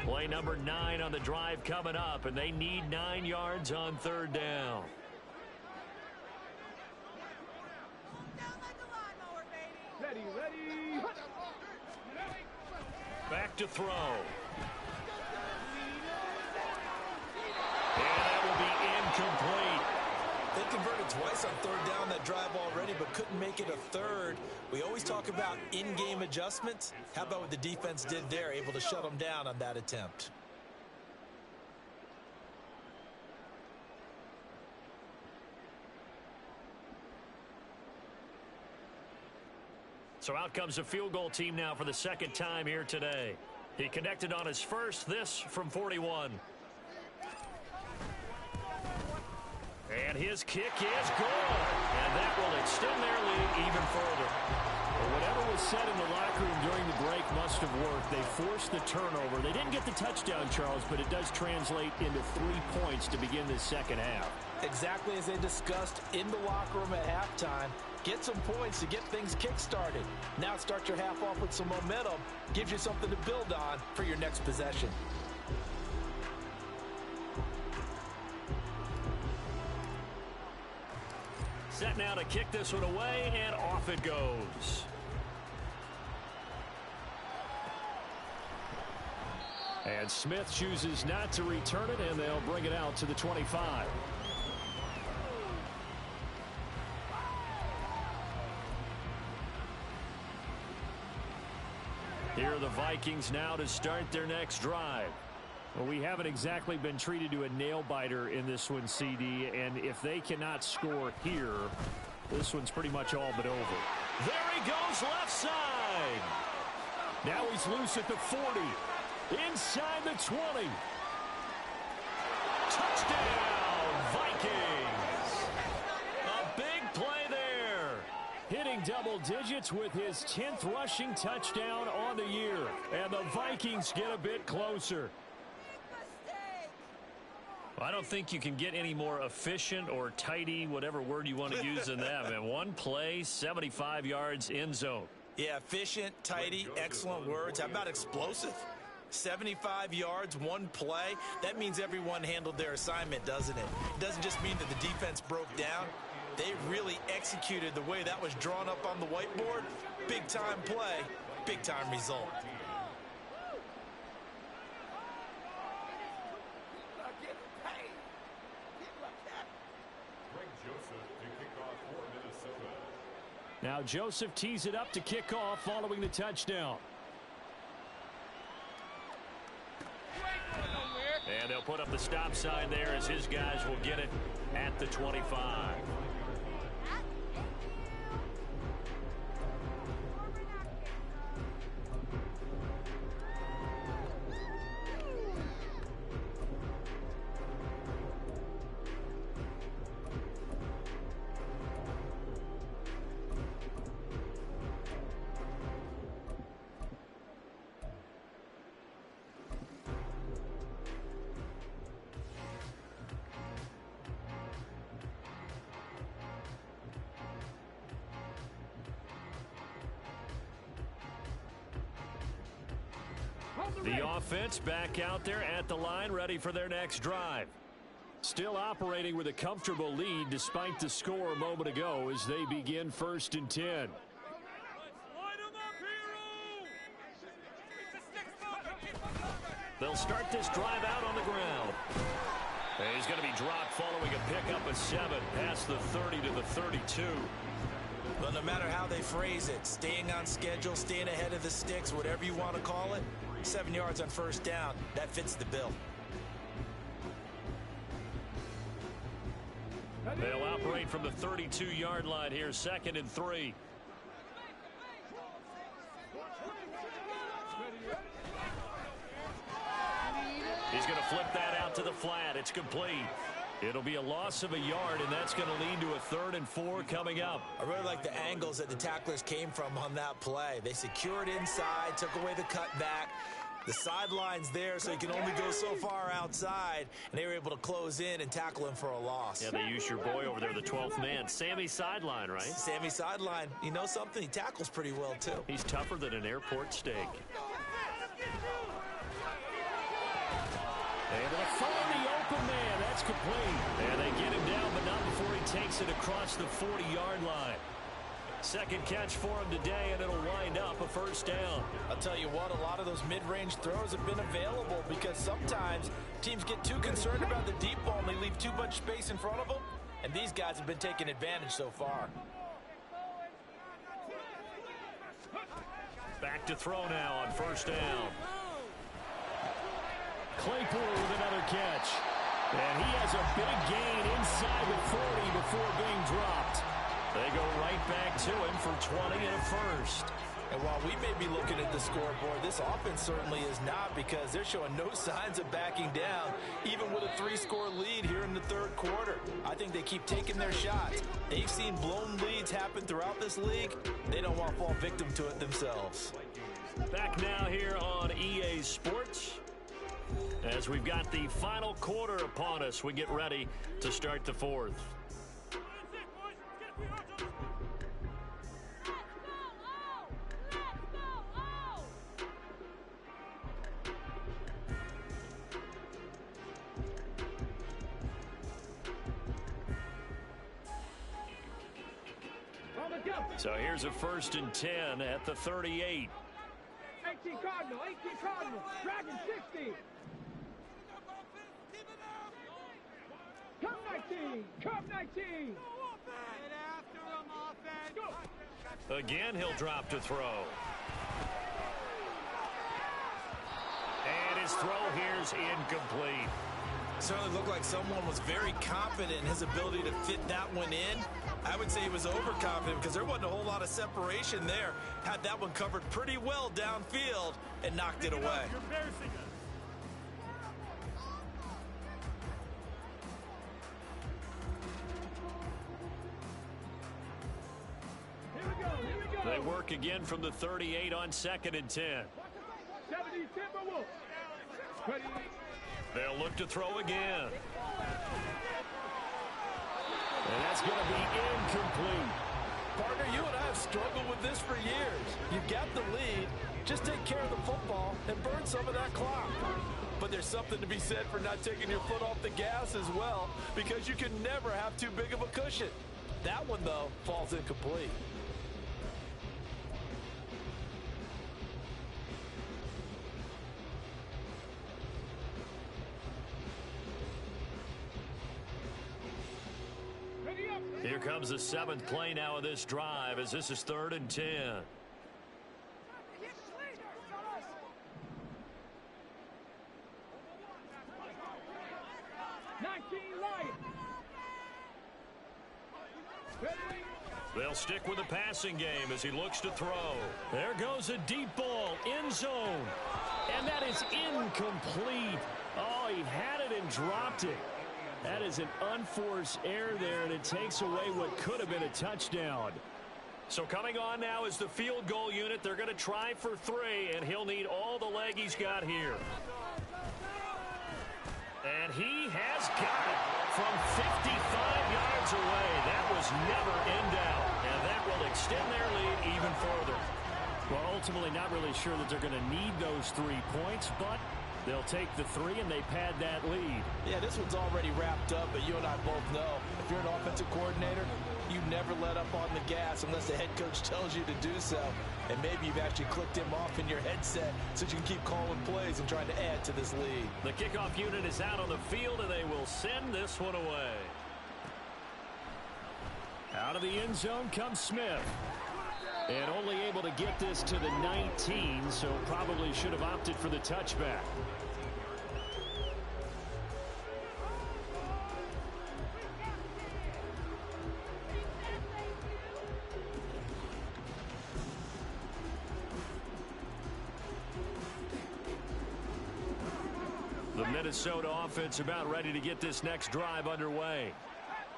A: Play number 9 on the drive coming up, and they need 9 yards on 3rd down.
E: Ready.
A: Back to throw. And that will be incomplete.
B: They converted twice on 3rd down that drive already, but couldn't make it a 3rd. We always talk about in-game adjustments. How about what the defense did there, able to shut them down on that attempt?
A: So out comes a field goal team now for the 2nd time here today. He connected on his first, this from 41. And his kick is good. And that will extend their lead even further.
D: Well, whatever was said in the locker room during the break must have worked. They forced the turnover. They didn't get the touchdown, Charles, but it does translate into 3 points to begin the 2nd half.
C: Exactly as they discussed in the locker room at halftime. Get some points to get things kick-started. Now start your half off with some momentum. Gives you something to build on for your next possession.
A: Set now to kick this one away, and off it goes. And Smith chooses not to return it, and they'll bring it out to the 25. Here are the Vikings now to start their next drive.
D: Well, we haven't exactly been treated to a nail-biter in this one, CD, and if they cannot score here, this one's pretty much all but over.
A: There he goes left side.
D: Now he's loose at the 40. Inside the 20.
A: Touchdown, Vikings. A big play there.
D: Hitting double digits with his 10th rushing touchdown on the year. And the Vikings get a bit closer.
A: I don't think you can get any more efficient or tidy, whatever word you want to use in that. Man, one play, 75 yards, end zone.
B: Yeah, efficient, tidy, excellent words. How about explosive? 75 yards, one play. That means everyone handled their assignment, doesn't it? It doesn't just mean that the defense broke down. They really executed the way that was drawn up on the whiteboard. Big-time play, big-time result.
D: Now Joseph tees it up to kick off following the touchdown.
A: And they'll put up the stop sign there as his guys will get it at the 25. The offense back out there at the line, ready for their next drive.
D: Still operating with a comfortable lead despite the score a moment ago as they begin 1st and 10.
A: They'll start this drive out on the ground. And he's going to be dropped following a pickup of 7 past the 30 to the 32.
B: Well, no matter how they phrase it, staying on schedule, staying ahead of the sticks, whatever you want to call it, 7 yards on 1st down, that fits the bill.
A: They'll operate from the 32-yard line here, 2nd and 3. He's going to flip that out to the flat. It's complete. It'll be a loss of a yard, and that's going to lead to a 3rd and 4 coming up.
B: I really like the angles that the tacklers came from on that play. They secured inside, took away the cutback. The sideline's there, so you can only go so far outside, and they were able to close in and tackle him for a loss.
A: Yeah, they used your boy over there, the 12th man. Sammy Sideline, right?
B: Sammy Sideline. You know something? He tackles pretty well, too.
A: He's tougher than an airport steak. Able to find the open man. That's complete. And they get him down, but not before he takes it across the 40-yard line. Second catch for him today, and it'll wind up a 1st down.
B: I'll tell you what, a lot of those mid-range throws have been available because sometimes teams get too concerned about the deep ball and they leave too much space in front of them, and these guys have been taking advantage so far.
A: Back to throw now on 1st down. Claypool with another catch. And he has a big gain inside the 40 before being dropped. They go right back to him for 20 and a 1st.
B: And while we may be looking at the scoreboard, this offense certainly is not, because they're showing no signs of backing down, even with a 3-score lead here in the 3rd quarter. I think they keep taking their shots. They've seen blown leads happen throughout this league. They don't want to fall victim to it themselves.
A: Back now here on EA Sports, as we've got the final quarter upon us, we get ready to start the 4th. So here's a 1st and 10 at the 38.
E: 18 Cardinal, Dragon 60. Come 19. Get after him, offense.
A: Again, he'll drop to throw. And his throw here's incomplete.
B: Certainly looked like someone was very confident in his ability to fit that one in. I would say he was overconfident because there wasn't a whole lot of separation there. Had that one covered pretty well downfield and knocked it away.
E: You're embarrassing us. Here we go.
A: They work again from the 38 on 2nd and 10.
E: 70 Timberwolves. Ready.
A: They'll look to throw again. And that's going to be incomplete.
C: Partner, you and I have struggled with this for years. You've got the lead. Just take care of the football and burn some of that clock. But there's something to be said for not taking your foot off the gas as well, because you can never have too big of a cushion. That one, though, falls incomplete.
A: Here comes the 7th play now of this drive, as this is 3rd and 10.
E: 19 Lions.
A: They'll stick with the passing game as he looks to throw. There goes a deep ball, end zone. And that is incomplete. Oh, he had it and dropped it. That is an unforced error there, and it takes away what could have been a touchdown. So coming on now is the field goal unit. They're going to try for 3, and he'll need all the leg he's got here. And he has got it from 55 yards away. That was never in doubt, and that will extend their lead even further.
D: Well, ultimately not really sure that they're going to need those 3 points, but they'll take the 3 and they pad that lead.
C: Yeah, this one's already wrapped up, but you and I both know if you're an offensive coordinator, you never let up on the gas unless the head coach tells you to do so. And maybe you've actually clicked him off in your headset so you can keep calling plays and trying to add to this lead.
A: The kickoff unit is out on the field, and they will send this one away.
D: Out of the end zone comes Smith. And only able to get this to the 19, so probably should have opted for the touchback.
A: The Minnesota offense about ready to get this next drive underway.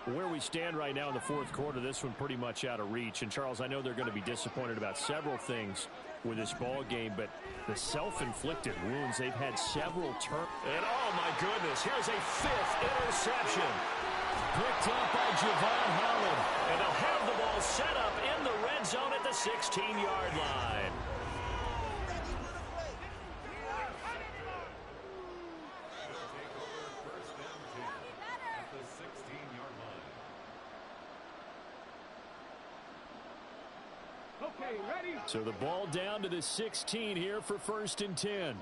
D: Where we stand right now in the fourth quarter, this one pretty much out of reach. And, Charles, I know they're going to be disappointed about several things with this ball game, but the self-inflicted wounds, they've had several turns.
A: And, oh, my goodness, here's a fifth interception.
D: Picked up by Javon Holland.
A: And they'll have the ball set up in the red zone at the 16-yard line.
D: So the ball down to the 16 here for 1st and 10.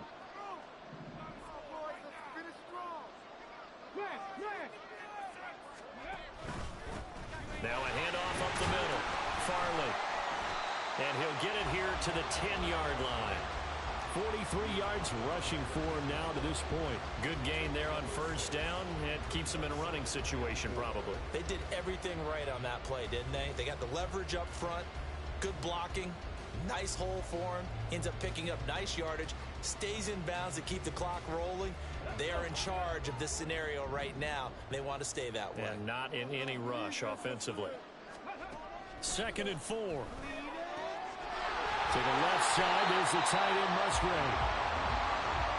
A: Now a handoff up the middle. Farley. And he'll get it here to the 10-yard line.
D: 43 yards rushing for him now to this point.
A: Good gain there on 1st down. It keeps him in a running situation probably.
B: They did everything right on that play, didn't they? They got the leverage up front, good blocking, nice hole for him, ends up picking up nice yardage, stays in bounds to keep the clock rolling. They are in charge of this scenario right now. They want to stay that way.
A: And not in any rush offensively. 2nd and 4.
D: To the left side is the tight end Musgrave.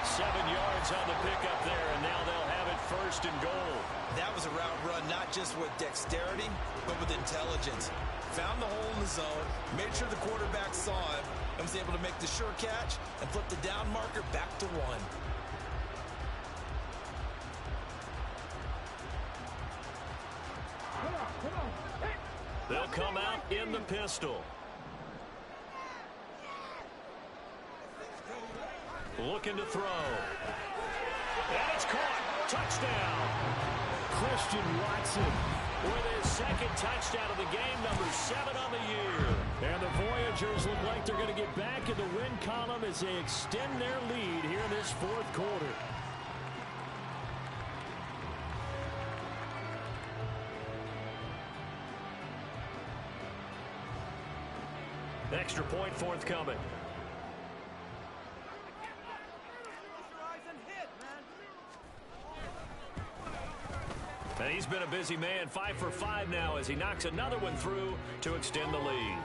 A: 7 yards on the pickup there, and now they'll have it 1st and goal.
B: That was a route run not just with dexterity, but with intelligence. Found the hole in the zone, made sure the quarterback saw him, and was able to make the sure catch and flip the down marker back to 1.
A: They'll come out in the pistol. Looking to throw. And it's caught. Touchdown.
D: Christian Watson
A: with his 2nd touchdown of the game, number 7 on the year.
D: And the Voyagers look like they're going to get back in the win column as they extend their lead here in this 4th quarter.
A: Extra point forthcoming. And he's been a busy man, 5 for 5 now as he knocks another one through to extend the lead.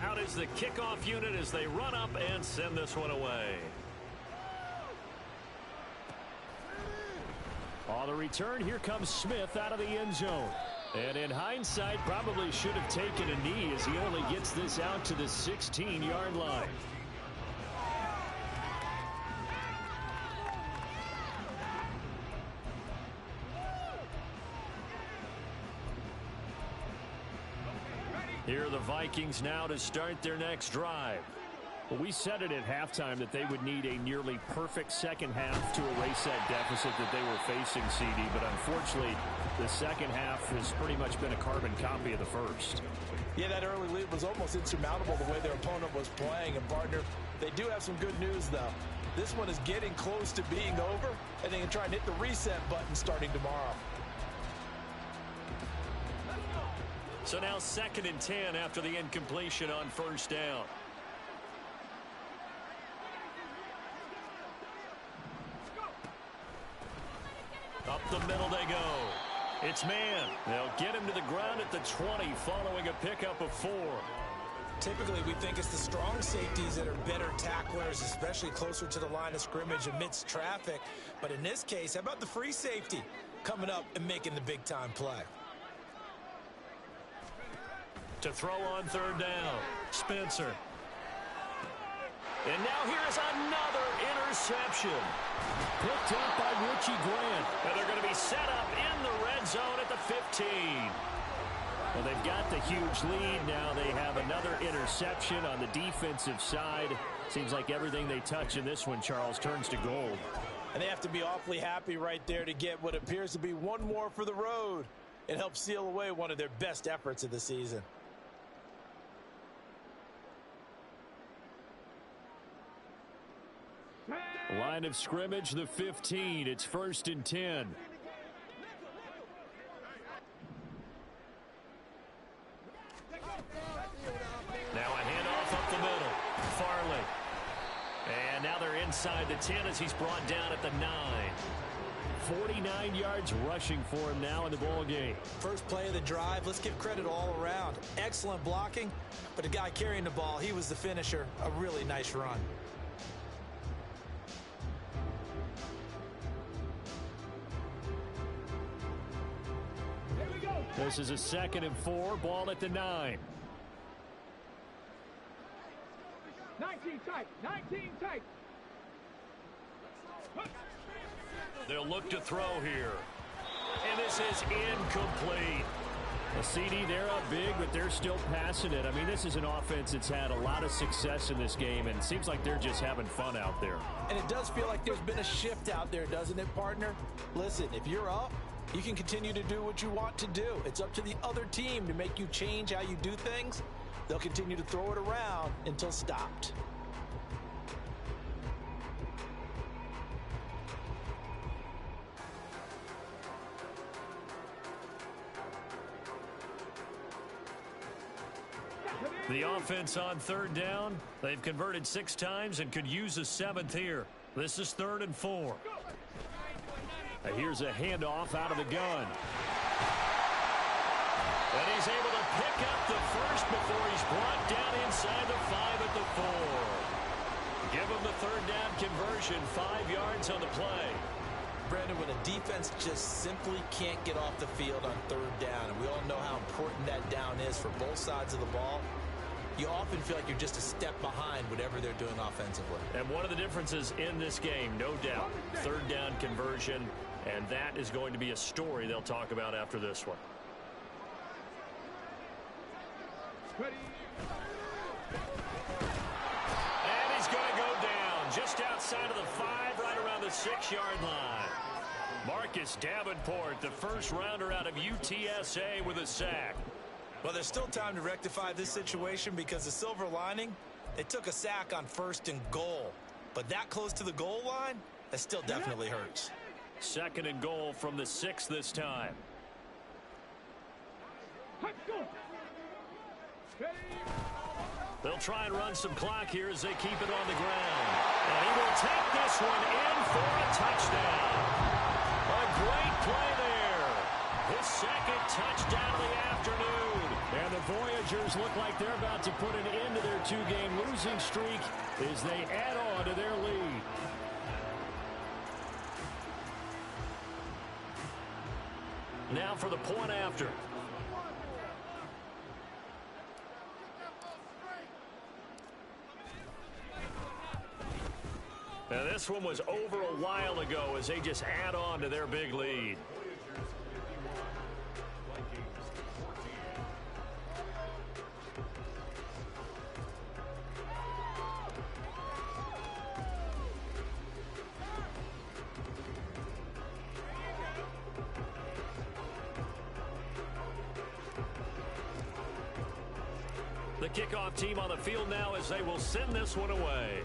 A: Out is the kickoff unit as they run up and send this one away.
D: On the return, here comes Smith out of the end zone. And in hindsight, probably should have taken a knee as he only gets this out to the 16-yard line.
A: Here are the Vikings now to start their next drive.
D: Well, we said it at halftime that they would need a nearly perfect second half to erase that deficit that they were facing, CD. But unfortunately, the second half has pretty much been a carbon copy of the first.
C: Yeah, that early lead was almost insurmountable the way their opponent was playing. And, partner, they do have some good news, though. This one is getting close to being over, and they can try and hit the reset button starting tomorrow.
A: So now 2nd and 10 after the incompletion on 1st down. Up the middle they go. It's man. They'll get him to the ground at the 20 following a pickup of 4.
B: Typically, we think it's the strong safeties that are better tacklers, especially closer to the line of scrimmage amidst traffic. But in this case, how about the free safety coming up and making the big-time play?
A: To throw on 3rd down, Spencer. And now here's another interception.
D: Picked up by Richie Grant.
A: And they're going to be set up in the red zone at the 15.
D: Well, they've got the huge lead. Now they have another interception on the defensive side. Seems like everything they touch in this one, Charles, turns to gold.
C: And they have to be awfully happy right there to get what appears to be one more for the road. It helps seal away one of their best efforts of the season.
D: Line of scrimmage, the 15. It's 1st and 10.
A: Now a handoff up the middle. Farley. And now they're inside the 10 as he's brought down at the 9.
D: 49 yards rushing for him now in the ball game.
C: First play of the drive, let's give credit all around. Excellent blocking, but the guy carrying the ball, he was the finisher. A really nice run.
D: This is a 2nd and 4, ball at the 9.
E: 19 tight, 19 tight.
A: They'll look to throw here. And this is incomplete.
D: A CD, they're up big, but they're still passing it. I mean, this is an offense that's had a lot of success in this game, and it seems like they're just having fun out there.
C: And it does feel like there's been a shift out there, doesn't it, partner? Listen, if you're up, you can continue to do what you want to do. It's up to the other team to make you change how you do things. They'll continue to throw it around until stopped.
A: The offense on 3rd down. They've converted 6 times and could use a 7th here. This is 3rd and 4.
D: Here's a handoff out of the gun.
A: And he's able to pick up the first before he's brought down inside the 5 at the 4. Give him the 3rd down conversion, 5 yards on the play.
C: Brandon, when a defense just simply can't get off the field on 3rd down, and we all know how important that down is for both sides of the ball, you often feel like you're just a step behind whatever they're doing offensively.
A: And one of the differences in this game, no doubt, 3rd down conversion, and that is going to be a story they'll talk about after this one. And he's going to go down just outside of the 5, right around the 6-yard line. Marcus Davenport, the first rounder out of UTSA, with a sack.
C: Well, there's still time to rectify this situation because the silver lining, they took a sack on 1st and goal. But that close to the goal line, that still definitely hurts.
A: 2nd and goal from the 6 this time. They'll try and run some clock here as they keep it on the ground. And he will take this one in for a touchdown. A great play there. His 2nd touchdown of the afternoon.
D: And the Voyagers look like they're about to put an end to their 2-game losing streak as they add on to their lead.
A: Now for the point after. Now this one was over a while ago as they just add on to their big lead. The kickoff team on the field now as they will send this one away.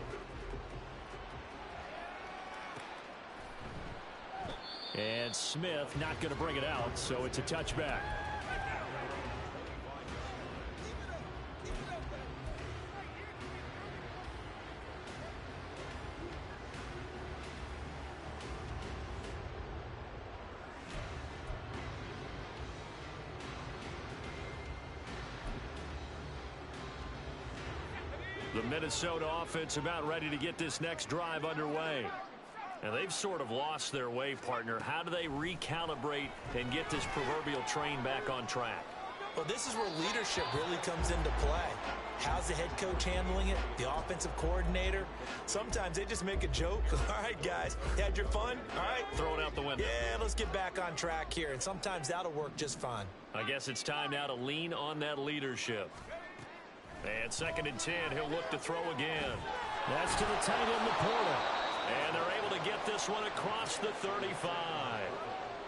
D: And Smith not going to bring it out, so it's a touchback.
A: The Minnesota offense about ready to get this next drive underway. And they've sort of lost their way, partner. How do they recalibrate and get this proverbial train back on track?
C: Well, this is where leadership really comes into play. How's the head coach handling it? The offensive coordinator? Sometimes they just make a joke. All right, guys, you had your fun? All right.
A: Throw it out the window.
C: Yeah, let's get back on track here. And sometimes that'll work just fine.
A: I guess it's time now to lean on that leadership. And 2nd and 10, he'll look to throw again.
D: That's to the tight end, Laporta.
A: And they're able to get this one across the 35.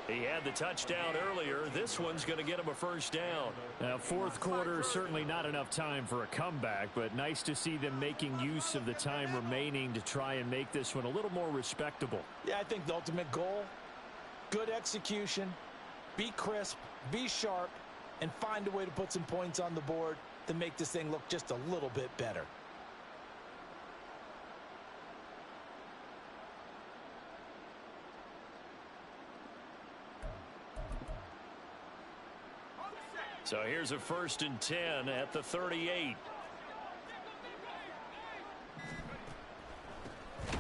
A: He had the touchdown earlier. This one's going to get him a first down.
D: Now, fourth quarter, certainly not enough time for a comeback, but nice to see them making use of the time remaining to try and make this one a little more respectable.
C: Yeah, I think the ultimate goal, good execution, be crisp, be sharp, and find a way to put some points on the board to make this thing look just a little bit better.
A: So here's a 1st and 10 at the 38. Up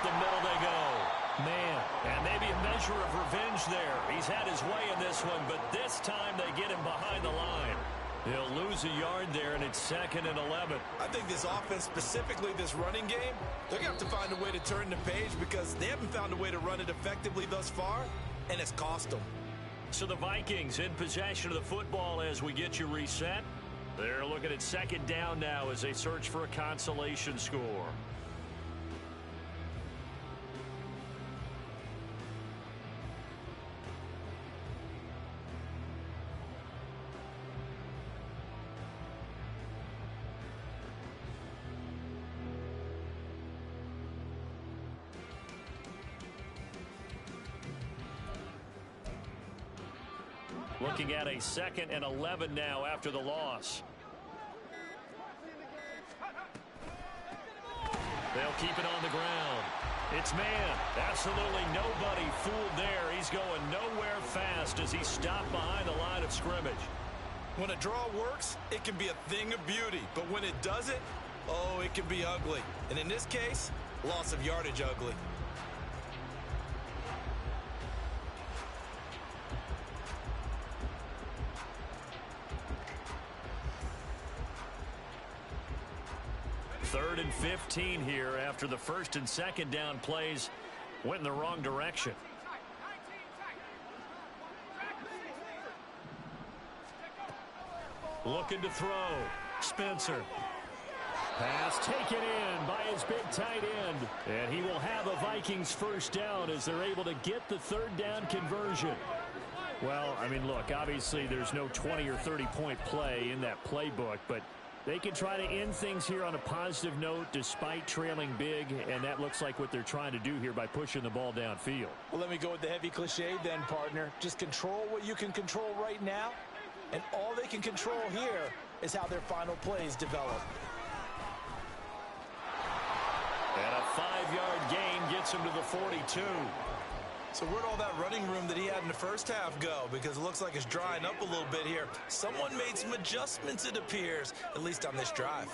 A: the middle they go. Man, and maybe a measure of revenge there. He's had his way in this one, but this time they get him behind the line. He'll lose a yard there, and it's 2nd and 11.
B: I think this offense, specifically this running game, they're going to have to find a way to turn the page because they haven't found a way to run it effectively thus far, and it's cost them.
A: So the Vikings in possession of the football as we get you reset. They're looking at 2nd down now as they search for a consolation score. Looking at a 2nd and 11 now after the loss. They'll keep it on the ground. It's man. Absolutely nobody fooled there. He's going nowhere fast as he's stopped behind the line of scrimmage.
B: When a draw works, it can be a thing of beauty. But when it doesn't, oh, it can be ugly. And in this case, loss of yardage ugly.
A: Third and 15 here after the 1st and 2nd down plays went in the wrong direction. Looking to throw. Spencer. Pass taken in by his big tight end. And he will have a Vikings first down as they're able to get the 3rd down conversion. Well, I mean, look, obviously there's no 20 or 30-point play in that playbook, but they can try to end things here on a positive note despite trailing big, and that looks like what they're trying to do here by pushing the ball downfield.
C: Well, let me go with the heavy cliche then, partner. Just control what you can control right now, and all they can control here is how their final plays develop.
A: And a 5-yard gain gets him to the 42.
B: So where'd all that running room that he had in the first half go? Because it looks like it's drying up a little bit here. Someone made some adjustments, it appears, at least on this drive.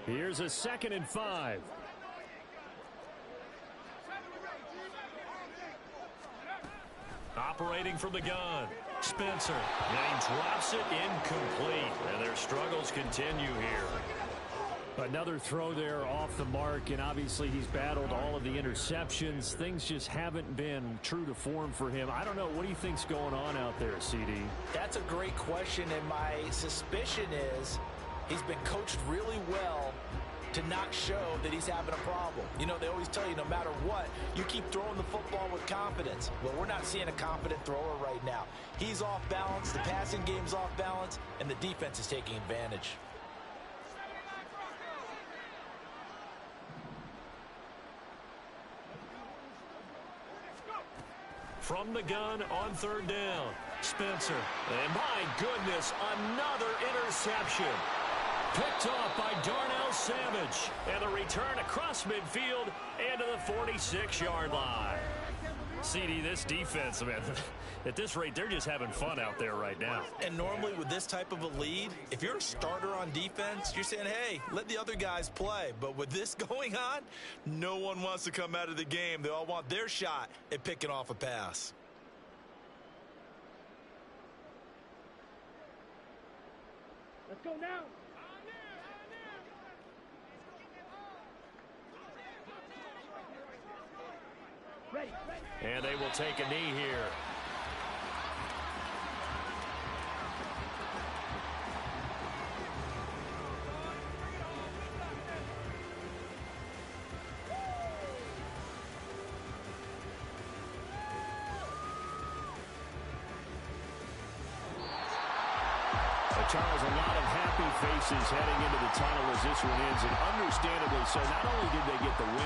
D: Here's a 2nd and 5.
A: Operating from the gun. Spencer. And he drops it incomplete. And their struggles continue here.
D: Another throw there off the mark, and obviously he's battled all of the interceptions. Things just haven't been true to form for him. I don't know. What do you think's going on out there, CD?
C: That's a great question, and my suspicion is he's been coached really well to not show that he's having a problem. You know, they always tell you no matter what, you keep throwing the football with confidence. Well, we're not seeing a confident thrower right now. He's off balance, the passing game's off balance, and the defense is taking advantage.
A: From the gun on 3rd down. Spencer. And my goodness, another interception. Picked off by Darnell Savage. And the return across midfield and to the 46-yard line. CD, this defense, man, at this rate, they're just having fun out there right now.
B: And normally with this type of a lead, if you're a starter on defense, you're saying, hey, let the other guys play. But with this going on, no one wants to come out of the game. They all want their shot at picking off a pass.
E: Let's go now. Ready.
A: And they will take a knee here.
D: Charles, a lot of happy faces heading into the tunnel as this one ends, and understandably so. Not only did they get the win,